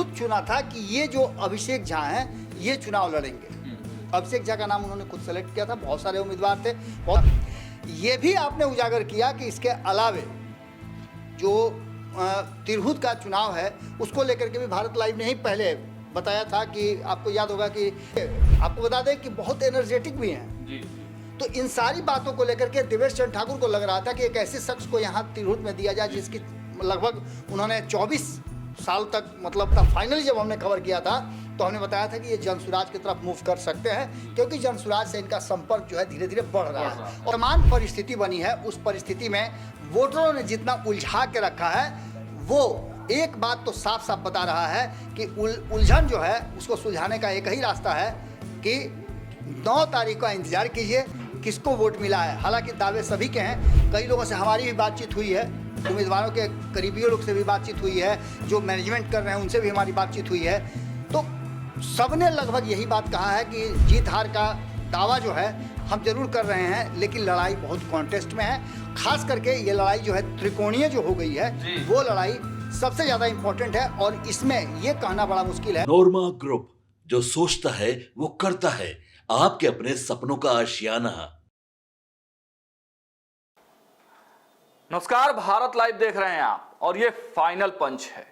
खुद चुना था कि ये जो अभिषेक झा हैं ये चुनाव लड़ेंगे। अभिषेक झा का नाम उन्होंने खुद सेलेक्ट किया था, बहुत सारे उम्मीदवार थे। और ये भी आपने उजागर किया कि इसके अलावे जो तिरहुत का चुनाव है उसको लेकर के भी भारत लाइव ने ही पहले बताया था कि आपको याद होगा कि आपको बता दें कि बहुत एनर्जेटिक भी हैं जी। तो इन सारी बातों को लेकर के देवेश चंद्र ठाकुर को लग रहा था कि एक ऐसे शख्स को यहाँ तिरहुत में दिया जाए जिसकी लगभग उन्होंने 24 साल तक मतलब था। फाइनली जब हमने कवर किया था तो हमने बताया था कि ये जनसुराज की तरफ मूव कर सकते हैं, क्योंकि जनसुराज से इनका संपर्क जो है धीरे धीरे बढ़ रहा है। और समान परिस्थिति बनी है, उस परिस्थिति में वोटरों ने जितना उलझा के रखा है वो एक बात तो साफ साफ बता रहा है कि उलझन जो है उसको सुलझाने का एक ही रास्ता है कि 9 तारीख का इंतजार कीजिए किसको वोट मिला है। हालांकि दावे सभी के हैं, कई लोगों से हमारी भी बातचीत हुई है, उम्मीदवारों के करीबियों लोग से भी बातचीत हुई है, जो मैनेजमेंट कर रहे हैं उनसे भी हमारी बातचीत हुई है। तो सबने लगभग यही बात कहा है कि जीत हार का दावा जो है हम जरूर कर रहे हैं, लेकिन लड़ाई बहुत कॉन्टेस्ट में है। खास करके ये लड़ाई जो है त्रिकोणीय जो हो गई है वो लड़ाई सबसे ज्यादा इंपॉर्टेंट है और इसमें ये कहना बड़ा मुश्किल है। नोरमा ग्रुप, जो सोचता है वो करता है, आपके अपने सपनों का आशियाना। नमस्कार, भारत लाइव देख रहे हैं आप और ये फाइनल पंच है।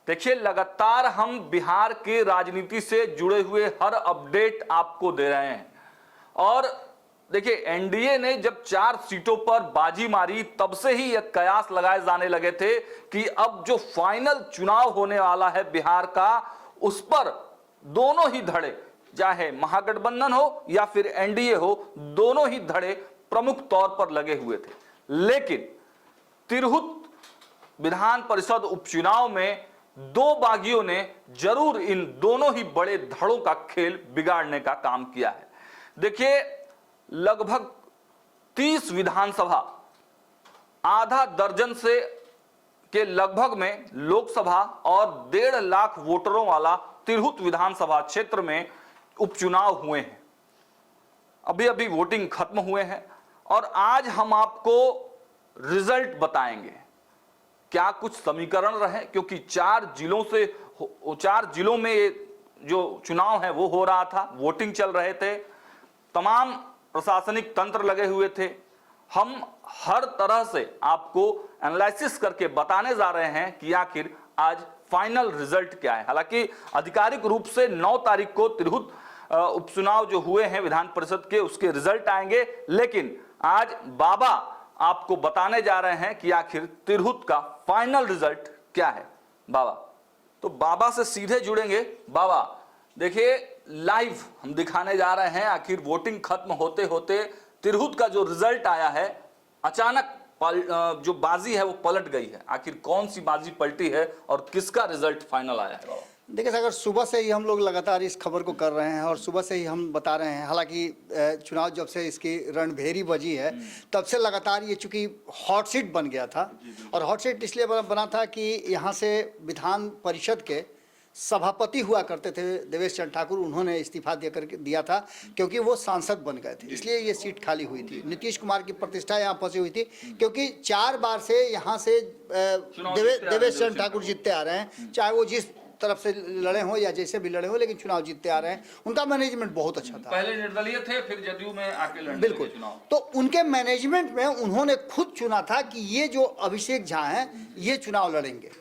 देखिए, लगातार हम बिहार की राजनीति से जुड़े हुए हर अपडेट आपको दे रहे हैं। और देखिए, एनडीए ने जब 4 सीटों पर बाजी मारी तब से ही यह कयास लगाए जाने लगे थे कि अब जो फाइनल चुनाव होने वाला है बिहार का, उस पर दोनों ही धड़े, चाहे महागठबंधन हो या फिर एनडीए हो, दोनों ही धड़े प्रमुख तौर पर लगे हुए थे। लेकिन तिरहुत विधान परिषद उपचुनाव में 2 बागियों ने जरूर इन दोनों ही बड़े धड़ों का खेल बिगाड़ने का काम किया है। देखिए, लगभग 30 विधानसभा, आधा दर्जन से के लगभग में लोकसभा और 1.5 लाख वोटरों वाला तिरहुत विधानसभा क्षेत्र में उपचुनाव हुए हैं। अभी अभी वोटिंग खत्म हुए हैं और आज हम आपको रिजल्ट बताएंगे। क्या कुछ समीकरण रहे, क्योंकि 4 जिलों में ये जो चुनाव है वो हो रहा था, वोटिंग चल रहे थे, तमाम प्रशासनिक तंत्र लगे हुए थे। हम हर तरह से आपको एनालिसिस करके बताने जा रहे हैं कि आखिर आज फाइनल रिजल्ट क्या है। हालांकि आधिकारिक रूप से 9 तारीख को तिरहुत उपचुनाव जो हुए हैं विधान परिषद के, उसके रिजल्ट आएंगे, लेकिन आज बाबा आपको बताने जा रहे हैं कि आखिर तिरहुत का फाइनल रिजल्ट क्या है। बाबा, तो बाबा से सीधे जुड़ेंगे। बाबा, देखिए, लाइव हम दिखाने जा रहे हैं आखिर वोटिंग खत्म होते होते तिरहुत का जो रिजल्ट आया है, अचानक जो बाजी है वो पलट गई है। आखिर कौन सी बाजी पलटी है और किसका रिजल्ट फाइनल आया है? देखिए अगर सुबह से ही हम लोग लगातार इस खबर को कर रहे हैं और सुबह से ही हम बता रहे हैं, हालांकि चुनाव जब से इसकी रणभेरी बजी है तब से लगातार ये चूँकि हॉट सीट बन गया था। और हॉट सीट इसलिए बना था कि यहाँ से विधान परिषद के सभापति हुआ करते थे देवेश चंद्र ठाकुर, उन्होंने इस्तीफा दिया था क्योंकि वो सांसद बन गए थे, इसलिए ये सीट खाली हुई थी। नीतीश कुमार की प्रतिष्ठा यहाँ फंसी हुई थी क्योंकि 4 बार से यहाँ से देवेश चंद्र ठाकुर जीतते आ रहे हैं, चाहे वो जिस तरफ से लड़े हो या जैसे भी लड़े हो, लेकिन चुनाव जीतते आ रहे हैं। उनका मैनेजमेंट बहुत अच्छा था, पहले निर्दलीय थे, फिर जदयू में आके लड़े। बिल्कुल, तो उनके मैनेजमेंट में उन्होंने खुद चुना था कि ये जो अभिषेक झा हैं ये चुनाव लड़ेंगे।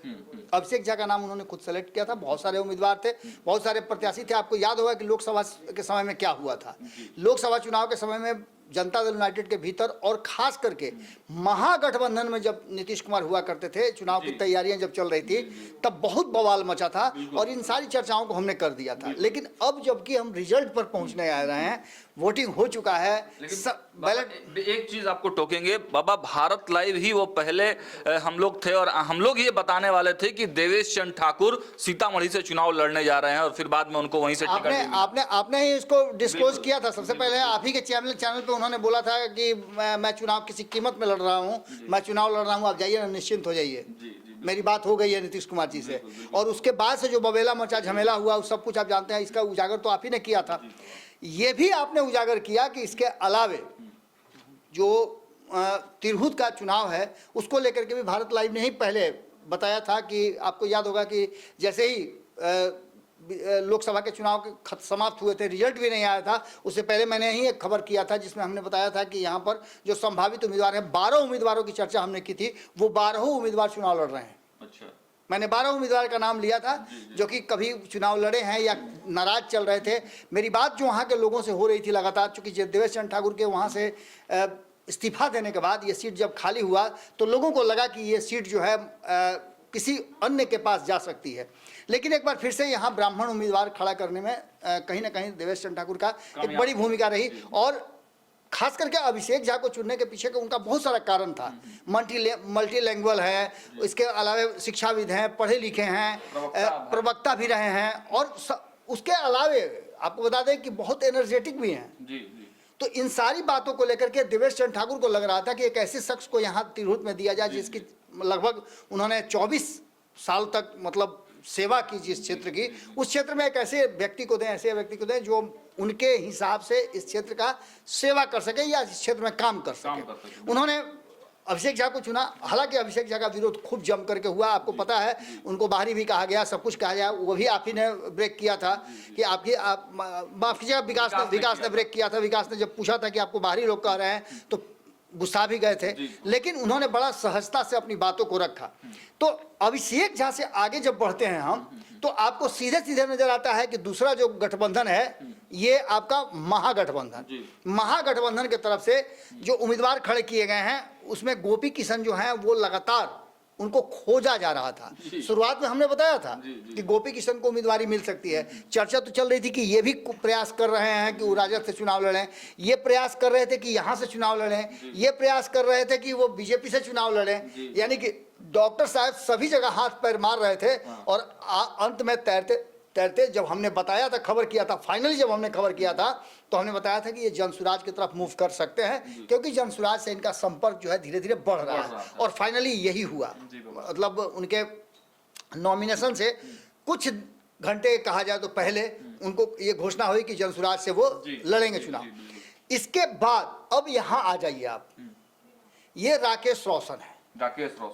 अभिषेक झा का नाम उन्होंने खुद सेलेक्ट किया था, बहुत सारे उम्मीदवार थे, बहुत सारे प्रत्याशी थे। आपको याद होगा कि लोकसभा के समय में क्या हुआ था। लोकसभा चुनाव के समय में जनता दल यूनाइटेड के भीतर और खास करके महागठबंधन में जब नीतीश कुमार हुआ करते थे, चुनाव की तैयारियां जब चल रही थी तब बहुत बवाल मचा था और इन सारी चर्चाओं को हमने कर दिया था। लेकिन अब जबकि हम रिजल्ट पर पहुंचने आ रहे हैं, वोटिंग हो चुका है, बैलेट। एक चीज आपको टोकेंगे बाबा, भारत लाइव ही वो पहले हम लोग थे और हम लोग ये बताने वाले थे कि देवेश चंद्र ठाकुर सीतामढ़ी से चुनाव लड़ने जा रहे हैं और फिर बाद में उनको वहीं से आपने ही इसको डिस्क्लोज किया था। सबसे पहले आप ही के चैनल पे उन्होंने बोला था कि मैं चुनाव किसी कीमत में लड़ रहा हूँ, मैं चुनाव लड़ रहा हूँ, आप जाइए ना, निश्चिंत हो जाइए। मेरी बात हो गई है नीतीश कुमार जी से। और उसके बाद से जो बवेला मचा झमेला हुआ उस सब कुछ आप जानते हैं, इसका उजागर तो आप ही ने किया था। ये भी आपने उजागर किया कि इसके अलावे जो तिरहुत का चुनाव है उसको लेकर के भी भारत लाइव ने ही पहले बताया था कि आपको याद होगा कि जैसे ही लोकसभा के चुनाव के समाप्त हुए थे, रिजल्ट भी नहीं आया था, उससे पहले मैंने ही एक खबर किया था जिसमें हमने बताया था कि यहाँ पर जो संभावित उम्मीदवार हैं, 12 उम्मीदवारों की चर्चा हमने की थी, वो 12 उम्मीदवार चुनाव लड़ रहे हैं। अच्छा, मैंने 12 उम्मीदवार का नाम लिया था जो कि कभी चुनाव लड़े हैं या नाराज चल रहे थे। मेरी बात जो वहाँ के लोगों से हो रही थी लगातार, चूँकि देवेश चंद्र ठाकुर के वहाँ से इस्तीफा देने के बाद ये सीट जब खाली हुआ तो लोगों को लगा कि ये सीट जो है किसी अन्य के पास जा सकती है। लेकिन एक बार फिर से यहाँ ब्राह्मण उम्मीदवार खड़ा करने में कहीं ना कहीं देवेश चंद्र ठाकुर का एक बड़ी भूमिका रही, और खास करके अभिषेक झा को चुनने के पीछे का उनका बहुत सारा कारण था। मल्टी लैंग्वेज है, इसके अलावा शिक्षाविद हैं, पढ़े लिखे हैं, प्रवक्ता भी रहे हैं, और उसके अलावे आपको बता दें कि बहुत एनर्जेटिक भी हैं। जी जी। तो इन सारी बातों को लेकर के देवेश चंद्र ठाकुर को लग रहा था कि एक ऐसे शख्स को यहाँ तिरहुत में दिया जाए जिसकी लगभग उन्होंने 24 साल तक मतलब सेवा की जिस क्षेत्र की, उस क्षेत्र में एक ऐसे व्यक्ति को दें, ऐसे व्यक्ति को दें जो उनके हिसाब से इस क्षेत्र का सेवा कर सके या इस क्षेत्र में काम कर सके। उन्होंने अभिषेक झा को चुना। हालांकि अभिषेक झा का विरोध खूब जम करके हुआ, आपको पता है, उनको बाहरी भी कहा गया, सब कुछ कहा गया। वो भी आप ही ने ब्रेक किया था कि आप माफ कीजिएगा, विकास ने ब्रेक किया था। विकास ने जब पूछा था कि आपको बाहरी लोग कह रहे हैं तो गुस्सा भी गए थे, लेकिन उन्होंने बड़ा सहजता से अपनी बातों को रखा। तो अभिषेक झा से आगे जब बढ़ते हैं हम, तो आपको सीधे सीधे नजर आता है कि दूसरा जो गठबंधन है ये आपका महागठबंधन की तरफ से जो उम्मीदवार खड़े किए गए हैं, उसमें गोपी किशन जो हैं वो लगातार उनको खोजा जा रहा था। शुरुआत में हमने बताया था कि गोपी किशन को उम्मीदवारी मिल सकती है। चर्चा तो चल रही थी कि ये भी प्रयास कर रहे हैं कि वो राजद से चुनाव लड़ें, ये प्रयास कर रहे थे कि यहाँ से चुनाव लड़ें, ये प्रयास कर रहे थे कि वो बीजेपी से चुनाव लड़ें। यानी कि डॉक्टर साहब सभी जगह हाथ पैर मार रहे थे, और अंत में तैरते तैरते जब हमने बताया था, खबर किया था, फाइनली जब हमने खबर किया था तो हमने बताया था कि ये जनसुराज की तरफ मूव कर सकते हैं, क्योंकि जनसुराज से इनका संपर्क जो है धीरे धीरे बढ़ रहा है। और फाइनली यही हुआ। मतलब उनके नॉमिनेशन से कुछ घंटे कहा जाए तो पहले उनको ये घोषणा हुई कि जनसुराज से वो लड़ेंगे चुनाव। इसके बाद अब यहाँ आ जाइए आप, ये राकेश रोशन है।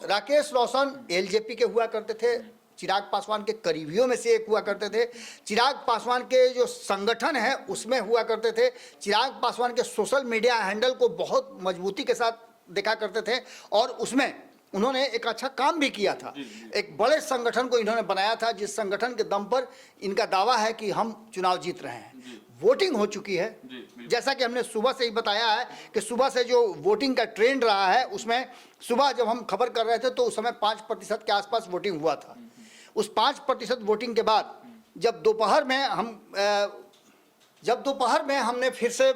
राकेश रोशन एलजेपी के हुआ करते थे, चिराग पासवान के करीबियों में से एक हुआ करते थे, चिराग पासवान के जो संगठन है उसमें हुआ करते थे, चिराग पासवान के सोशल मीडिया हैंडल को बहुत मजबूती के साथ देखा करते थे, और उसमें उन्होंने एक अच्छा काम भी किया था। एक बड़े संगठन को इन्होंने बनाया था, जिस संगठन के दम पर इनका दावा है कि हम चुनाव जीत रहे हैं। वोटिंग हो चुकी है, जैसा कि हमने सुबह से ही बताया है कि सुबह से जो वोटिंग का ट्रेंड रहा है उसमें सुबह जब हम खबर कर रहे थे तो उस समय 5% के आसपास वोटिंग हुआ था। उस 5% वोटिंग के बाद जब दोपहर में हमने फिर से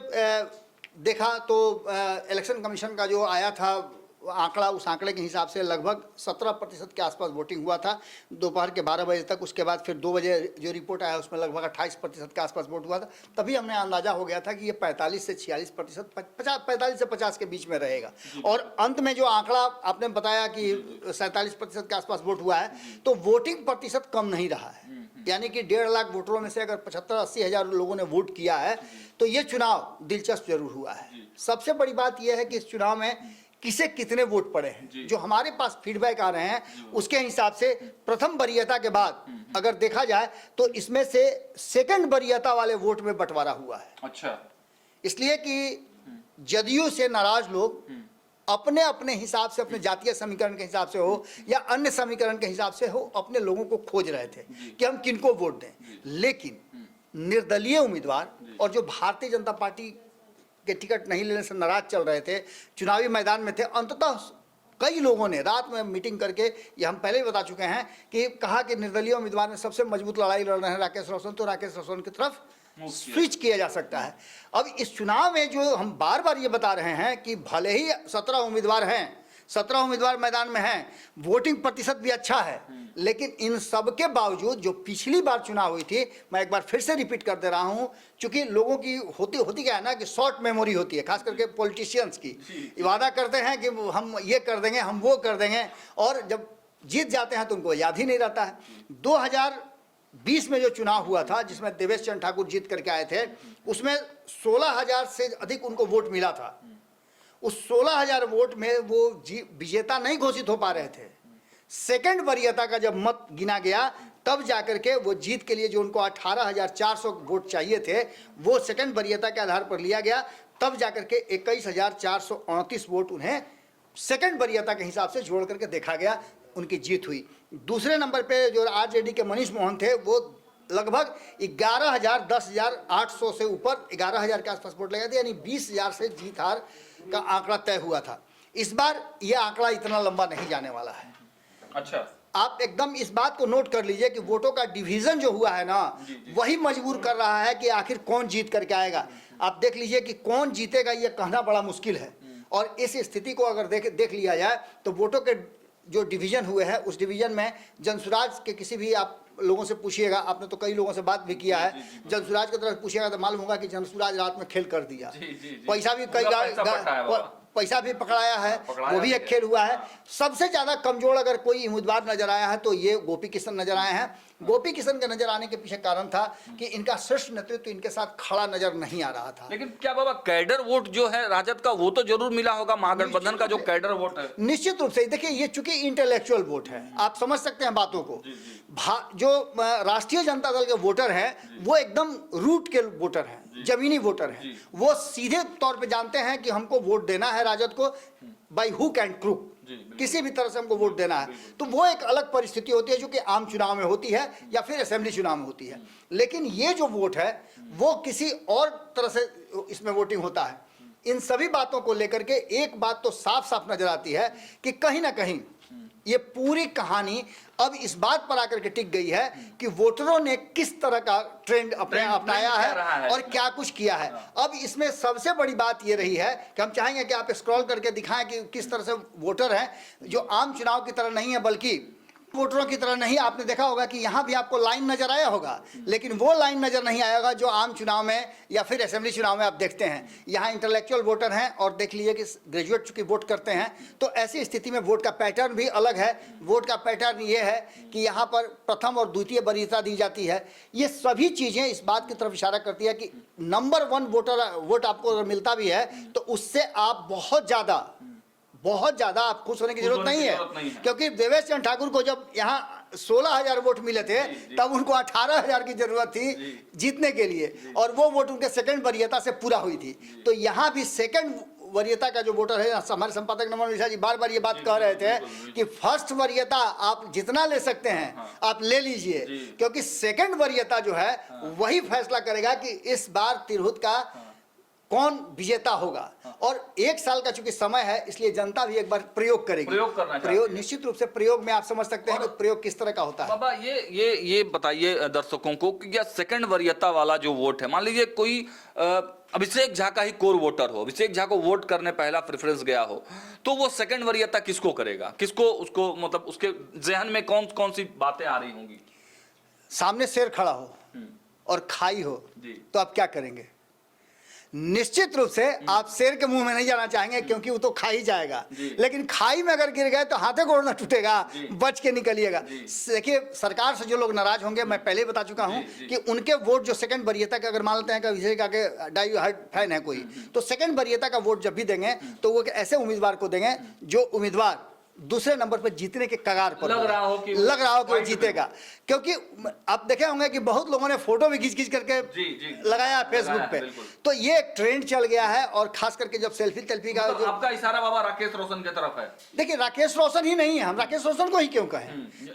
देखा तो इलेक्शन कमीशन का जो आया था आंकड़ा, उस आंकड़े के हिसाब से लगभग 17% के आसपास वोटिंग हुआ था दोपहर के 12 बजे तक। उसके बाद फिर 2 बजे जो रिपोर्ट आया उसमें लगभग 28% के आसपास वोट हुआ था। तभी हमने अंदाजा हो गया था कि ये 45 से 46%, 45 से 50 के बीच में रहेगा। और अंत में जो आंकड़ा आपने बताया कि 47% के आसपास वोट हुआ है, तो वोटिंग प्रतिशत कम नहीं रहा है। यानी कि 1.5 लाख वोटरों में से अगर 75-80 हज़ार लोगों ने वोट किया है तो ये चुनाव दिलचस्प जरूर हुआ है। सबसे बड़ी बात यह है कि इस चुनाव में किसे कितने वोट पड़े हैं, जो हमारे पास फीडबैक आ रहे हैं उसके हिसाब से प्रथम वरीयता के बाद अगर देखा जाए तो इसमें से सेकंड वरीयता वाले वोट में बंटवारा हुआ है। अच्छा, इसलिए कि जदयू से नाराज लोग अपने अपने हिसाब से, अपने जातीय समीकरण के हिसाब से हो या अन्य समीकरण के हिसाब से हो, अपने लोगों को खोज रहे थे कि हम किनको वोट दें। लेकिन निर्दलीय उम्मीदवार और जो भारतीय जनता पार्टी के टिकट नहीं लेने से नाराज चल रहे थे, चुनावी मैदान में थे, अंततः कई लोगों ने रात में मीटिंग करके, ये हम पहले ही बता चुके हैं कि कहा कि निर्दलीय उम्मीदवार में सबसे मजबूत लड़ाई लड़ रहे हैं राकेश रोशन, तो राकेश रोशन की तरफ स्विच किया जा सकता है। अब इस चुनाव में जो हम बार बार ये बता रहे हैं कि भले ही 17 उम्मीदवार हैं, 17 उम्मीदवार मैदान में हैं, वोटिंग प्रतिशत भी अच्छा है, लेकिन इन सब के बावजूद जो पिछली बार चुनाव हुई थी, मैं एक बार फिर से रिपीट कर दे रहा हूं, क्योंकि लोगों की होती क्या है ना कि शॉर्ट मेमोरी होती है, खास करके पॉलिटिशियंस की। वादा करते हैं कि हम ये कर देंगे, हम वो कर देंगे, और जब जीत जाते हैं तो उनको याद ही नहीं रहता है। 2020 में जो चुनाव हुआ था जिसमें देवेश चंद्र ठाकुर जीत करके आए थे, उसमें 16,000 से अधिक उनको वोट मिला था। उस 16,000 वोट में वो विजेता नहीं घोषित हो पा रहे थे। सेकंड वरीयता का जब मत गिना गया तब जाकर के वो जीत के लिए जो उनको 18,400 वोट चाहिए थे वो सेकंड वरीयता के आधार पर लिया गया, तब जाकर के 21,429 वोट उन्हें सेकंड वरीयता के हिसाब से जोड़ करके देखा गया, उनकी जीत हुई। दूसरे नंबर पे जो आरजेडी के मनीष मोहन थे वो लगभग 11,000 10,800 से ऊपर 11,000 के आसपास वोट लगे थे, यानी 20,000 से जीत हार का आंकड़ा तय हुआ था। इस बार यह आंकड़ा इतना लंबा नहीं जाने वाला है। अच्छा, आप एकदम इस बात को नोट कर लीजिए कि वोटों का डिवीजन जो हुआ है ना, वही मजबूर कर रहा है कि आखिर कौन जीत करके आएगा। आप देख लीजिए कि कौन जीतेगा ये कहना बड़ा मुश्किल है, और इस स्थिति को अगर देख लिया जाए तो वोटों के जो डिवीजन हुए हैं उस डिवीजन में जनसुराज के किसी भी आप लोगों से पूछिएगा, आपने तो कई लोगों से बात भी किया है, जनसुराज की तरफ पूछिएगा तो मालूम होगा कि जनसुराज रात में खेल कर दिया। पैसा भी पैसा भी पकड़ाया है, वो भी एक खेल हुआ है। सबसे ज्यादा कमजोर अगर कोई उम्मीदवार नजर आया है तो ये गोपी किशन नजर आए हैं। गोपी किशन के नजर आने के पीछे कारण था कि इनका श्रेष्ठ नेतृत्व इनके साथ खड़ा नजर नहीं आ रहा था। लेकिन क्या बाबा कैडर वोट जो है राजद का वो तो जरूर मिला होगा, महागठबंधन का जो कैडर वोट है। निश्चित रूप से देखिए, ये चूंकि इंटेलेक्चुअल वोट है, आप समझ सकते हैं बातों को। जो राष्ट्रीय जनता दल के वोटर हैं वो एकदम रूट के वोटर हैं, जमीनी वोटर हैं। वो सीधे तौर पे जानते हैं कि हमको वोट देना है राजद को बाय हुक एंड क्रूक, किसी भी तरह से हमको वोट देना है। तो वो एक अलग परिस्थिति होती है जो कि आम चुनाव में होती है या फिर असेंबली चुनाव में होती है। लेकिन ये जो वोट है वो किसी और तरह से इसमें वोटिंग होता है। इन सभी बातों को लेकर के एक बात तो साफ साफ नजर आती है कि कहीं ना कहीं ये पूरी कहानी अब इस बात पर आकर के टिक गई है कि वोटरों ने किस तरह का ट्रेंड अपनाया है और क्या कुछ किया है। अब इसमें सबसे बड़ी बात ये रही है कि हम चाहेंगे कि आप स्क्रॉल करके दिखाएं कि किस तरह से वोटर हैं जो आम चुनाव की तरह नहीं है बल्कि वोटरों की तरह नहीं। आपने देखा होगा कि यहाँ भी आपको लाइन नजर आया होगा, लेकिन वो लाइन नजर नहीं आएगा जो आम चुनाव में या फिर असेंबली चुनाव में आप देखते हैं। यहाँ इंटेलेक्चुअल वोटर हैं और देख लीजिए कि ग्रेजुएट चूंकि वोट करते हैं, तो ऐसी स्थिति में वोट का पैटर्न भी अलग है। वोट का पैटर्न ये है कि यहाँ पर प्रथम और द्वितीय वरीयता दी जाती है। ये सभी चीज़ें इस बात की तरफ इशारा करती है कि नंबर 1 वोट आपको अगर मिलता भी है तो उससे आप बहुत ज़्यादा आप खुश होने की जरूरत नहीं है, क्योंकि देवेश चंद्र ठाकुर को जब यहाँ 16,000 वोट मिले थे तब उनको 18,000 की जरूरत थी जीतने के लिए, और वो वोट उनके सेकंड वरीयता से पूरा हुई थी। तो यहाँ भी सेकंड वरीयता का जो वोटर है, हमारे संपादक नमन मिश्रा जी बार बार ये बात कह रहे थे कि फर्स्ट वरीयता आप जितना ले सकते हैं आप ले लीजिए, क्योंकि सेकंड वरीयता जो है वही फैसला करेगा कि इस बार तिरहुत का कौन विजेता होगा। और 1 साल का चूंकि समय है इसलिए जनता भी एक बार प्रयोग करेगी। प्रयोग निश्चित रूप से प्रयोग में आप समझ सकते हैं कि प्रयोग किस तरह का होता है। बाबा ये बताइए दर्शकों को कि क्या सेकंड वरीयता वाला जो वोट है, मान लीजिए कोई अभिषेक झा का ही कोर वोटर हो, अभिषेक झा को वोट करने पहला प्रेफरेंस गया हो, तो वो सेकंड वरीयता किसको करेगा, किसको उसको मतलब उसके जहन में कौन कौन सी बातें आ रही होंगी। सामने शेर खड़ा हो और खाई हो तो आप क्या करेंगे। निश्चित रूप से आप शेर के मुंह में नहीं जाना चाहेंगे क्योंकि वो तो खा ही जाएगा, लेकिन खाई में अगर गिर गए तो हाथे गोड़ ना टूटेगा, बच के निकलिएगा। देखिए, सरकार से जो लोग नाराज होंगे, मैं पहले बता चुका हूं कि उनके वोट जो सेकंड वरीयता के अगर मान लेते हैं कि अभिषेक आगे डाई हार्ट फैन है कोई, तो सेकंड वरीयता का वोट जब भी देंगे तो वो ऐसे उम्मीदवार को देंगे जो उम्मीदवार दूसरे नंबर पर जीतने के कगार पर लग रहा हो कि वो जीतेगा। क्योंकि आप देखे होंगे कि बहुत लोगों ने फोटो भी खींच करके लगाया फेसबुक पे, तो ये एक ट्रेंड चल गया है। और खास करके जब सेल्फी का मतलब जो आपका इशारा बाबा राकेश रोशन की तरफ है। देखिए, राकेश रोशन ही नहीं है, हम राकेश रोशन को ही क्यों कहें।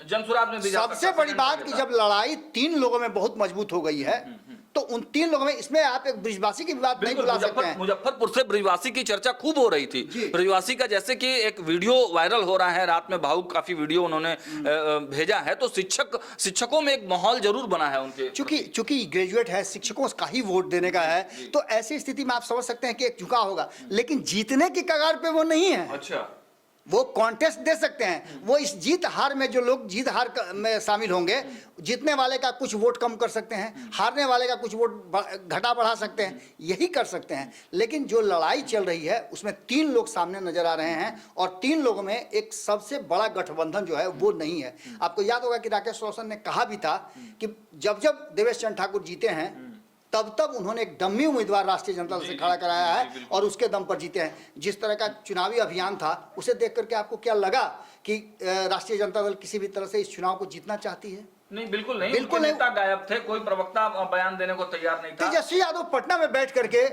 जनसुराज में भी सबसे बड़ी बात कि जब लड़ाई 3 लोगों में बहुत मजबूत हो गई है तो उन 3 लोगों में, इसमें आप एक ब्रिजवासी की बात नहीं भुला सकते हैं। मुजफ्फरपुर से ब्रिजवासी की चर्चा खूब हो रही थी। ब्रिजवासी का जैसे कि एक वीडियो वायरल हो रहा है, रात में भावुक काफी वीडियो उन्होंने भेजा है, तो शिक्षकों में एक माहौल जरूर बना है उनके। चूंकि ग्रेजुएट है, शिक्षकों का ही वोट देने का है, तो ऐसी स्थिति में आप समझ सकते हैं कि एक झुकाव होगा, लेकिन जीतने की कगार पे वो नहीं है। अच्छा, वो कॉन्टेस्ट दे सकते हैं। वो इस जीत हार में जो लोग जीत हार में शामिल होंगे, जीतने वाले का कुछ वोट कम कर सकते हैं, हारने वाले का कुछ वोट घटा बढ़ा सकते हैं, यही कर सकते हैं। लेकिन जो लड़ाई चल रही है उसमें 3 लोग सामने नजर आ रहे हैं, और 3 लोगों में एक सबसे बड़ा गठबंधन जो है वो नहीं है। आपको याद होगा कि राकेश रोशन ने कहा भी था कि जब देवेश चंद्र ठाकुर जीते हैं तब उन्होंने एक डम्मी उम्मीदवार राष्ट्रीय जनता दल से खड़ा कराया है और उसके दम पर जीते हैं। जिस तरह का चुनावी अभियान था उसे देख करके आपको क्या लगा कि राष्ट्रीय जनता दल किसी भी तरह से इस चुनाव को जीतना चाहती है? नहीं, बिल्कुल नहीं, बिल्कुल उनके नहीं। नेता गायब थे, कोई प्रवक्ता बयान देने को तैयार नहीं था। तेजस्वी यादव पटना में बैठ करके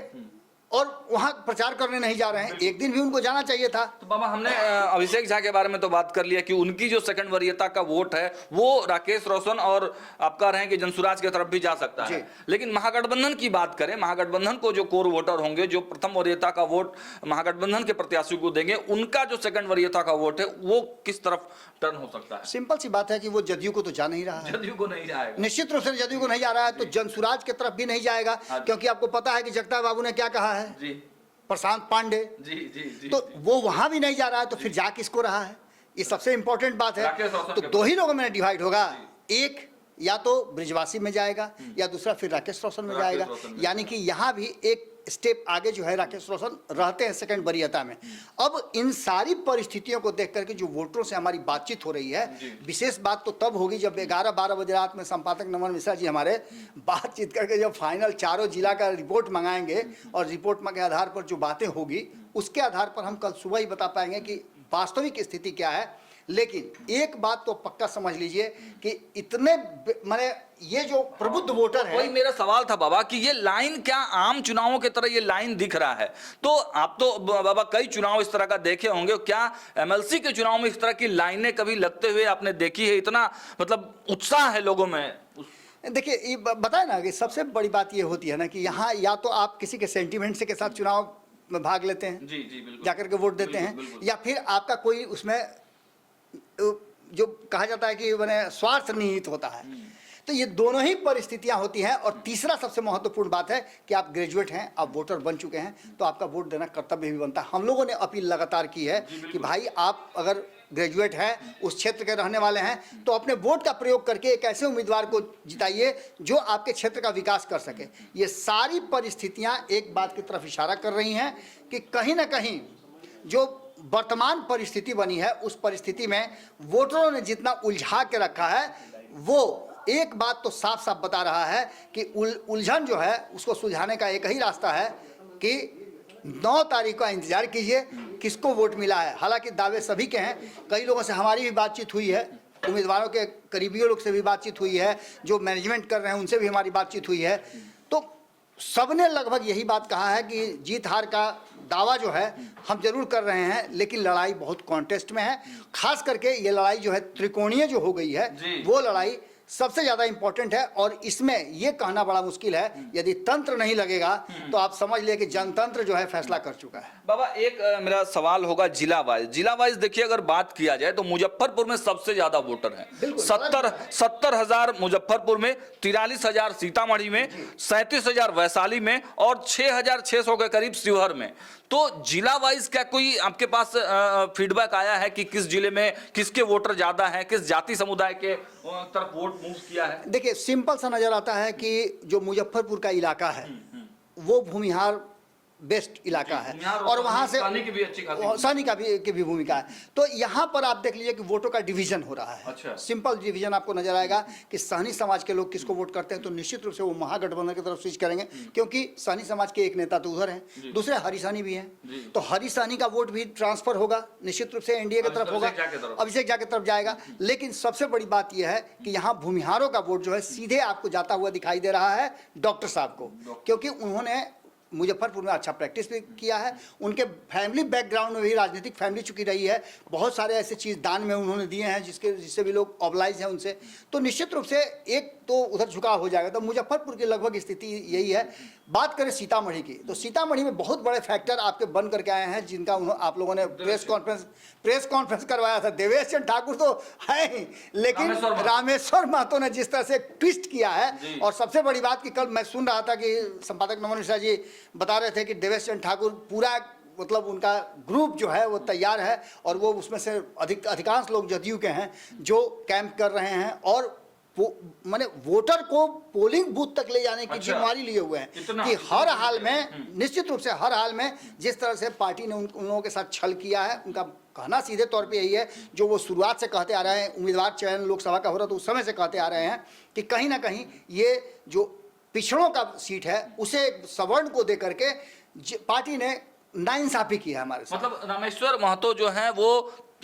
और वहां प्रचार करने नहीं जा रहे हैं, एक दिन भी उनको जाना चाहिए था। तो बाबा, हमने अभिषेक झा के बारे में तो बात कर लिया कि उनकी जो सेकंड वरीयता का वोट है वो राकेश रोशन और आप कह रहे हैं कि जनसुराज की तरफ भी जा सकता है, लेकिन महागठबंधन की बात करें, महागठबंधन को जो कोर वोटर होंगे, जो प्रथम वरीयता का वोट महागठबंधन के प्रत्याशी को देंगे, उनका जो सेकंड वरीयता का वोट है वो किस तरफ टर्न हो सकता है? सिंपल सी बात है कि वो जदयू को तो जा नहीं रहा है, जदयू को नहीं जाएगा, निश्चित रूप से जदयू को नहीं जा रहा है, तो जनसुराज की तरफ भी नहीं जाएगा, क्योंकि आपको पता है कि जगताप बाबू ने क्या कहा है, जी प्रशांत पांडे, जी जी जी, तो वो वहां भी नहीं जा रहा है, तो फिर जा किसको रहा है? ये सबसे इंपॉर्टेंट बात है। राकेश रोशन तो के दो ही लोगों में डिवाइड होगा, एक या तो ब्रिजवासी में जाएगा या दूसरा फिर राकेश रोशन में राकेश जाएगा, रोशन में। यानी कि यहाँ भी एक स्टेप आगे जो है राकेश रोशन रहते हैं सेकंड वरीयता में। अब इन सारी परिस्थितियों को देख करके जो वोटरों से हमारी बातचीत हो रही है, विशेष बात तो तब होगी जब 11-12 बजे रात में संपादक नमन मिश्रा जी हमारे बातचीत करके जब फाइनल चारों जिला का रिपोर्ट मंगाएंगे और रिपोर्ट के आधार पर जो बातें होगी उसके आधार पर हम कल सुबह ही बता पाएंगे कि वास्तविक स्थिति क्या है। लेकिन एक बात तो पक्का समझ लीजिए कि इतने माने ये जो प्रबुद्ध वोटर है, वही मेरा सवाल था बाबा कि ये लाइन क्या आम चुनावों की तरह ये लाइन दिख रहा है? तो आप तो बाबा कई चुनाव इस तरह का देखे होंगे, क्या एमएलसी के चुनाव में इस तरह की लाइनें कभी लगते हुए आपने देखी है? इतना मतलब उत्साह है लोगों में। देखिए ये बताए ना कि सबसे बड़ी बात ये होती है ना कि यहाँ या तो आप किसी के सेंटिमेंट से के साथ चुनाव में भाग लेते हैं, जी जी बिल्कुल, जाकर के वोट देते हैं, या फिर आपका कोई उसमें जो कहा जाता है कि मैंने स्वार्थ निहित होता है। तो ये दोनों ही परिस्थितियां होती हैं। और तीसरा सबसे महत्वपूर्ण बात है कि आप ग्रेजुएट हैं, आप वोटर बन चुके हैं, तो आपका वोट देना कर्तव्य भी बनता है। हम लोगों ने अपील लगातार की है कि भाई आप अगर ग्रेजुएट हैं, उस क्षेत्र के रहने वाले हैं, तो अपने वोट का प्रयोग करके एक ऐसे उम्मीदवार को जिताइए जो आपके क्षेत्र का विकास कर सके। ये सारी परिस्थितियां एक बात की तरफ इशारा कर रही हैं कि कहीं ना कहीं जो वर्तमान परिस्थिति बनी है उस परिस्थिति में वोटरों ने जितना उलझा के रखा है, वो एक बात तो साफ साफ बता रहा है कि उलझन जो है उसको सुलझाने का एक ही रास्ता है कि 9 तारीख का इंतजार कीजिए किसको वोट मिला है। हालांकि दावे सभी के हैं, कई लोगों से हमारी भी बातचीत हुई है, उम्मीदवारों के करीबियों लोग से भी बातचीत हुई है, जो मैनेजमेंट कर रहे हैं उनसे भी हमारी बातचीत हुई है, तो सबने लगभग यही बात कहा है कि जीत हार का दावा जो है हम जरूर कर रहे हैं, लेकिन लड़ाई बहुत कॉन्टेस्ट में है। खास करके ये लड़ाई जो है त्रिकोणीय जो हो गई है, वो लड़ाई सबसे ज्यादा इंपॉर्टेंट है। और इसमें ये कहना बड़ा मुश्किल है, यदि तंत्र नहीं लगेगा तो आप समझ लिए कि जनतंत्र जो है फैसला कर चुका है। बाबा एक मेरा सवाल होगा जिला वाइज देखिए, अगर बात किया जाए तो मुजफ्फरपुर में सबसे ज्यादा वोटर हैं, 70,000 मुजफ्फरपुर में, 43,000 सीतामढ़ी में, 37,000 वैशाली में और 6,600 के करीब शिवहर में। तो जिला वाइज क्या कोई आपके पास फीडबैक आया है कि किस जिले में किसके वोटर ज्यादा हैं, किस जाति समुदाय के तरफ वोट मूव किया है? देखिए सिंपल सा नजर आता है कि जो मुजफ्फरपुर का इलाका है वो भूमिहार बेस्ट इलाका है, और वहां से सैनी की भी अच्छी खासी सैनी की भी भूमिका है। तो यहाँ पर आप देख लीजिए कि वोटों का डिवीजन हो रहा है। अच्छा। सिंपल डिवीजन आपको नजर आएगा कि सहनी समाज के लोग किसको वोट करते हैं, तो निश्चित रूप से वो महागठबंधन की तरफ स्विच करेंगे, क्योंकि सहनी समाज के एक नेता तो उधर हैं, दूसरे हरी सहनी भी हैं, तो हरी सहनी का वोट भी ट्रांसफर होगा निश्चित रूप से एनडीए की तरफ होगा, अभिषेक झा की तरफ जाएगा। लेकिन सबसे बड़ी बात यह है कि यहाँ भूमिहारों का वोट जो है सीधे आपको जाता हुआ दिखाई दे रहा है डॉक्टर साहब को, क्योंकि उन्होंने मुजफ्फरपुर में अच्छा प्रैक्टिस भी किया है, उनके फैमिली बैकग्राउंड में भी राजनीतिक फैमिली चुकी रही है, बहुत सारे ऐसे चीज़ दान में उन्होंने दिए हैं जिससे भी लोग ऑबलाइज हैं उनसे, तो निश्चित रूप से एक तो उधर झुकाव हो जाएगा। तो मुजफ्फरपुर की लगभग स्थिति यही है। बात करें सीतामढ़ी की, तो सीतामढ़ी में बहुत बड़े फैक्टर आपके बन करके आए हैं, जिनका आप लोगों ने प्रेस कॉन्फ्रेंस करवाया था। देवेश चंद्र ठाकुर तो है ही, लेकिन रामेश्वर महतो ने जिस तरह से ट्विस्ट किया है, और सबसे बड़ी बात कि कल मैं सुन रहा था कि संपादक नमन मिश्रा जी बता रहे थे कि देवेश चंद्र ठाकुर पूरा मतलब उनका ग्रुप जो है वो तैयार है, और वो उसमें से अधिकांश लोग जदयू के हैं जो कैंप कर रहे हैं, और माने वोटर को पोलिंग बूथ तक ले जाने की जिम्मेवारी लिए हुए हैं कि हर हाल में, निश्चित रूप से हर हाल में जिस तरह से पार्टी ने उन लोगों के साथ छल किया है, उनका कहना सीधे तौर पे यही है जो वो शुरुआत से कहते आ रहे हैं, उम्मीदवार चयन लोकसभा का हो रहा तो उस समय से कहते आ रहे हैं कि कहीं ना कहीं ये जो पिछड़ों का सीट है उसे सवर्ण को दे करके पार्टी ने नाइंसाफी की है हमारे साथ। मतलब रामेश्वर महतो जो है वो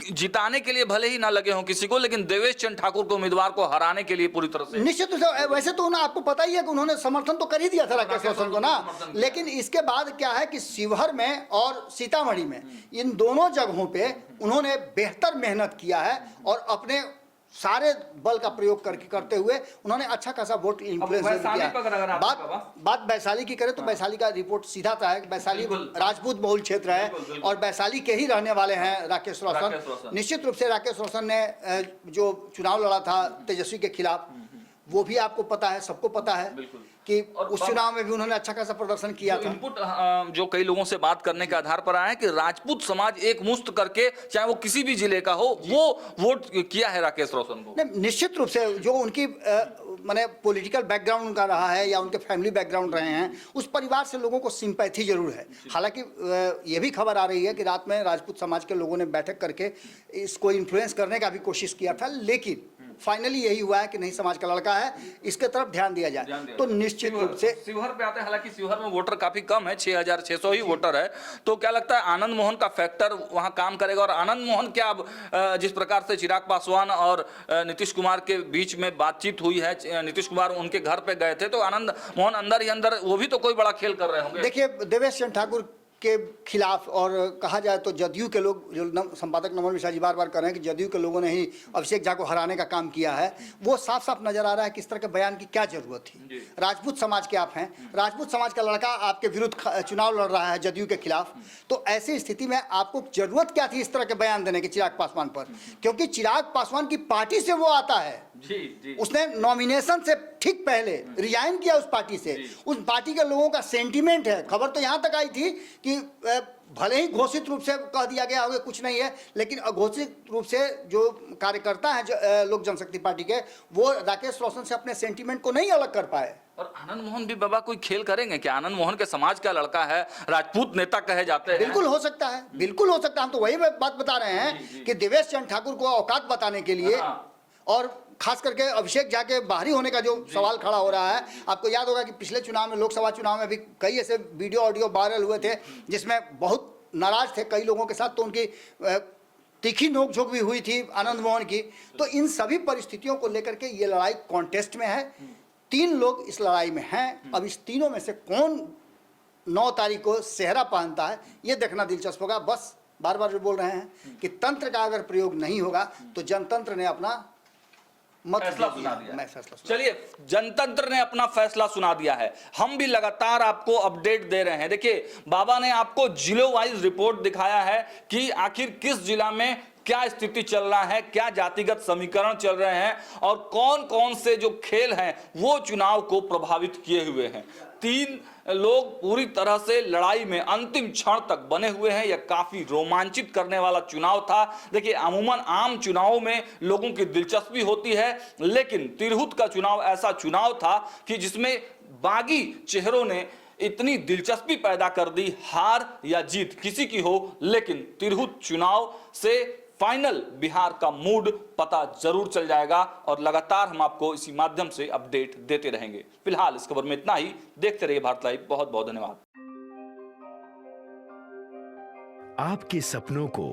जिताने के लिए भले ही ना लगे हों किसी को, लेकिन देवेश चंद्र ठाकुर को उम्मीदवार को हराने के लिए पूरी तरह से निश्चित रूप से, वैसे तो आपको पता ही है कि उन्होंने समर्थन तो कर ही दिया था राकेश रोशन को ना, लेकिन इसके बाद क्या है कि शिवहर में और सीतामढ़ी में इन दोनों जगहों पे उन्होंने बेहतर मेहनत किया है और अपने सारे बल का प्रयोग करते हुए उन्होंने अच्छा खासा वोट इन्फ्लुएंस किया। बात वैशाली की करें तो वैशाली का रिपोर्ट सीधा था है, वैशाली राजपूत बहुल क्षेत्र है और वैशाली के ही रहने वाले हैं राकेश रोशन। निश्चित रूप से राकेश रोशन ने जो चुनाव लड़ा था तेजस्वी के खिलाफ, वो भी आपको पता है, सबको पता है कि उस चुनाव में भी उन्होंने अच्छा खासा प्रदर्शन किया था। इनपुट जो कई लोगों से बात करने के आधार पर आया है कि राजपूत समाज एक मुश्त करके, चाहे वो किसी भी जिले का हो, वो वोट किया है राकेश रोशन को। निश्चित रूप से जो उनकी माने पॉलिटिकल बैकग्राउंड उनका रहा है या उनके फैमिली बैकग्राउंड रहे हैं, उस परिवार से लोगों को सिंपैथी जरूर है। हालांकि ये भी खबर आ रही है कि रात में राजपूत समाज के लोगों ने बैठक करके इसको इन्फ्लुएंस करने का भी कोशिश किया था, लेकिन फाइनली यही हुआ है कि नहीं, समाज का लड़का है, इसके तरफ ध्यान दिया जाए। तो निश्चित रूप से शिवहर पे आते हैं, हालांकि शिवहर में वोटर काफी कम है, 6600 ही वोटर है, तो क्या लगता है आनंद मोहन का फैक्टर वहां काम करेगा? और आनंद मोहन क्या अब जिस प्रकार से चिराग पासवान और नीतीश कुमार के बीच में बातचीत हुई है, नीतीश कुमार उनके घर पे गए थे, तो आनंद मोहन अंदर ही अंदर वो भी तो कोई बड़ा खेल कर रहे होंगे। देखिए, देवेश चंद्र ठाकुर के खिलाफ और कहा जाए तो जदयू के लोग, जो संपादक नमन मिश्रा जी बार बार कर रहे हैं कि जदयू के लोगों ने ही अभिषेक झा को हराने का काम किया है, वो साफ साफ नजर आ रहा है कि इस तरह के बयान की क्या जरूरत थी। राजपूत समाज के आप हैं, राजपूत समाज का लड़का आपके विरुद्ध चुनाव लड़ रहा है जदयू के खिलाफ, तो ऐसी स्थिति में आपको जरूरत क्या थी इस तरह के बयान देने की चिराग पासवान पर? क्योंकि चिराग पासवान की पार्टी से वो आता है, उसने नॉमिनेशन से ठीक पहले रिजाइन किया उस पार्टी से, उस पार्टी के लोगों का सेंटीमेंट है। खबर तो यहाँ तक आई थी कि भले ही घोषित रूप से कह दिया गया होगा कुछ नहीं है, लेकिन अघोषित रूप से जो कार्यकर्ता हैं लोक जनशक्ति पार्टी के, वो राकेश रोशन से अपने सेंटीमेंट को नहीं अलग कर पाए। और आनंद मोहन भी बाबा कोई खेल करेंगे क्या? आनंद मोहन के समाज का लड़का है, राजपूत नेता कहे जाते हैं। बिल्कुल हो सकता है, बिल्कुल हो सकता है। हम तो वही बात बता रहे हैं कि देवेश चंद्र ठाकुर को औकात बताने के लिए, और खास करके अभिषेक झा के बाहरी होने का जो सवाल खड़ा हो रहा है, आपको याद होगा कि पिछले चुनाव में, लोकसभा चुनाव में भी कई ऐसे वीडियो ऑडियो वायरल हुए थे जिसमें बहुत नाराज थे कई लोगों के साथ, तो उनकी तीखी नोकझोंक भी हुई थी आनंद मोहन की। तो इन सभी परिस्थितियों को लेकर के ये लड़ाई कॉन्टेस्ट में है, 3 लोग इस लड़ाई में हैं। अब इस तीनों में से कौन 9 तारीख को सेहरा पहनता है, ये देखना दिलचस्प होगा। बस बार बार जो बोल रहे हैं कि तंत्र का अगर प्रयोग नहीं होगा तो जनतंत्र ने अपना फैसला सुना दिया। चलिए, जनतंत्र ने अपना फैसला सुना दिया है, हम भी लगातार आपको अपडेट दे रहे हैं। देखिए, बाबा ने आपको जिलों वाइज रिपोर्ट दिखाया है कि आखिर किस जिला में क्या स्थिति चल रहा है, क्या जातिगत समीकरण चल रहे हैं और कौन कौन से जो खेल हैं वो चुनाव को प्रभावित किए हुए हैं। 3 लोग पूरी तरह से लड़ाई में अंतिम क्षण तक बने हुए हैं। यह काफी रोमांचित करने वाला चुनाव था। देखिए, अमूमन आम चुनावों में लोगों की दिलचस्पी होती है, लेकिन तिरहुत का चुनाव ऐसा चुनाव था कि जिसमें बागी चेहरों ने इतनी दिलचस्पी पैदा कर दी, हार या जीत किसी की हो, लेकिन तिरहुत चुनाव से फाइनल बिहार का मूड पता जरूर चल जाएगा और लगातार हम आपको इसी माध्यम से अपडेट देते रहेंगे। फिलहाल इस खबर में इतना ही। देखते रहिए भारत लाइव। बहुत बहुत धन्यवाद। आपके सपनों को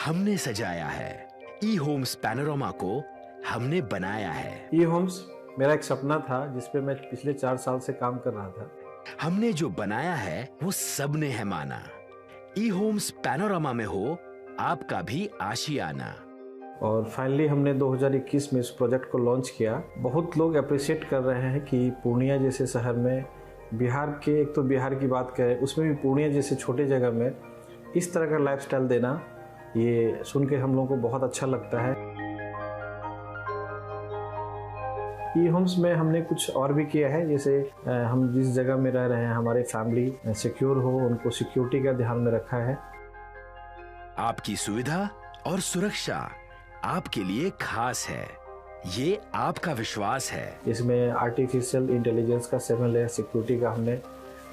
हमने सजाया है, ई होम्स पैनोरामा को हमने बनाया है। ई होम्स मेरा एक सपना था जिसपे मैं पिछले 4 साल से काम कर रहा था। हमने जो बनाया है वो सबने है माना। ई होम्स पैनोरामा में हो आपका भी आशियाना। और फाइनली हमने 2021 में इस प्रोजेक्ट को लॉन्च किया। बहुत लोग अप्रिशिएट कर रहे हैं कि पूर्णिया जैसे शहर में, बिहार के, एक तो बिहार की बात करें उसमें भी पूर्णिया जैसे छोटे जगह में इस तरह का लाइफस्टाइल देना, ये सुन के हम लोगों को बहुत अच्छा लगता है। ई होम्स में हमने कुछ और भी किया है, जैसे हम जिस जगह में रह रहे हैं हमारे फैमिली सिक्योर हो, उनको सिक्योरिटी का ध्यान में रखा है। आपकी सुविधा और सुरक्षा आपके लिए खास है, ये आपका विश्वास है। इसमें आर्टिफिशियल इंटेलिजेंस का 7 लेयर सिक्योरिटी का हमने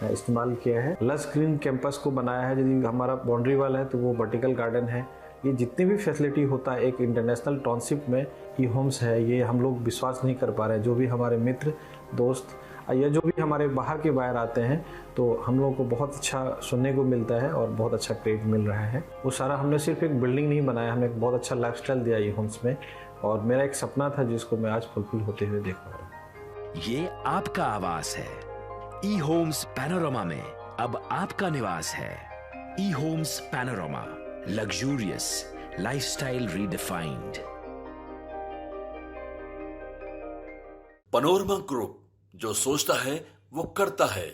इस्तेमाल किया है। लस ग्रीन कैंपस को बनाया है। यदि हमारा बाउंड्री वाल है तो वो वर्टिकल गार्डन है। ये जितनी भी फैसिलिटी होता है एक इंटरनेशनल टाउनशिप में ई होम्स है, ये हम लोग विश्वास नहीं कर पा रहे हैं। जो भी हमारे मित्र दोस्त या जो भी हमारे बाहर के बायर आते हैं तो हम लोगों को बहुत अच्छा सुनने को मिलता है और बहुत अच्छा क्रेडिट मिल रहा है। वो सारा हमने सिर्फ एक बिल्डिंग नहीं बनाया, हमने एक बहुत अच्छा लाइफस्टाइल दिया ई होम्स में, और मेरा एक सपना था जिसको मैं आज फुलफिल होते हुए देख पा रहा हूँ। ये आपका आवास है। ई होम्स पैनोरमा में अब आपका निवास है। E homes Panorama, luxurious lifestyle redefined. Panorama group, जो सोचता है वो करता है।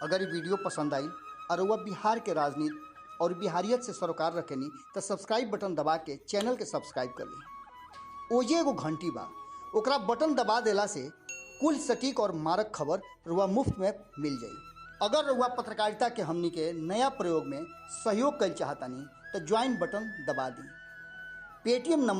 अगर ये वीडियो पसंद आई और वह बिहार के राजनीति और बिहारियत से सरोकार रखेनी तो सब्सक्राइब बटन दबा के चैनल के सब्सक्राइब कर ली। ओजे एगो घंटी बा, ओकरा बटन दबा देला से कुल सटीक और मारक खबर रुआ मुफ्त में मिल जाई। अगर रुआ पत्रकारिता के हमनी के नया प्रयोग में सहयोग कर चाहतानी तो ज्वाइन बटन दबा दी। Paytm number